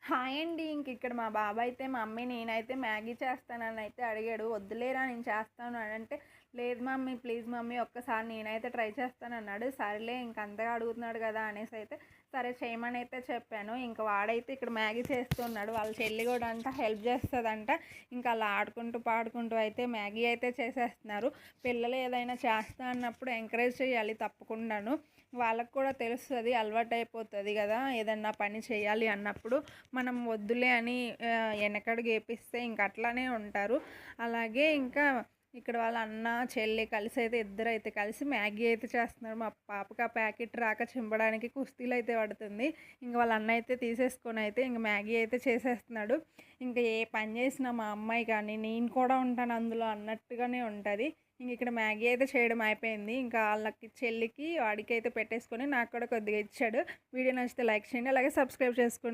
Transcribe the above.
Hi అండి. ఇక్కడ మా బాబాయ్ అయితే మా మమ్మీ నేనైతే మ్యాగీ చేస్తానని అయితే అడిగాడు. వద్దులేరా నేను చేస్తాను అని అంటే, లేదు మమ్మీ ప్లీజ్ మమ్మీ ఒక్కసారి నేనైతే ట్రై చేస్తాను అన్నాడు. సరేలే ఇంక అంతగా అడుగుతున్నాడు కదా అనేసి అయితే సరే చేయమని అయితే చెప్పాను. ఇంక వాడైతే ఇక్కడ మ్యాగీ చేస్తున్నాడు. వాళ్ళ చెల్లి కూడా అంట హెల్ప్ చేస్తుందంట. ఇంకా అలా ఆడుకుంటూ పాడుకుంటూ అయితే మ్యాగీ అయితే చేసేస్తున్నారు. పిల్లలు ఏదైనా చేస్తా అన్నప్పుడు ఎంకరేజ్ చేయాలి తప్పకుండాను. వాళ్ళకు కూడా తెలుస్తుంది, అలవాటు అయిపోతుంది కదా. ఏదన్నా పని చేయాలి అన్నప్పుడు మనం వద్దులే అని వెనకడుగు వేపిస్తే ఇంక అట్లానే ఉంటారు. అలాగే ఇంకా ఇక్కడ వాళ్ళ అన్న చెల్లి కలిసి అయితే ఇద్దరు అయితే కలిసి మ్యాగీ అయితే చేస్తున్నారు. మా పాపకి ఆ ప్యాకెట్ రాక చింపడానికి కుస్తీలు అయితే పడుతుంది. ఇంక వాళ్ళ అన్న అయితే తీసేసుకొని అయితే ఇంక మ్యాగీ అయితే చేసేస్తున్నాడు. ఇంకా ఏ పని చేసినా మా అమ్మాయి కానీ నేను కూడా ఉంటాను అందులో అన్నట్టుగానే ఉంటుంది. ఇంక ఇక్కడ మ్యాగీ అయితే చేయడం అయిపోయింది. ఇంకా వాళ్ళకి చెల్లికి వాడికి అయితే పెట్టేసుకొని నాకు కూడా కొద్దిగా ఇచ్చాడు. వీడియో నచ్చితే లైక్ చేయండి, అలాగే సబ్స్క్రైబ్ చేసుకోండి.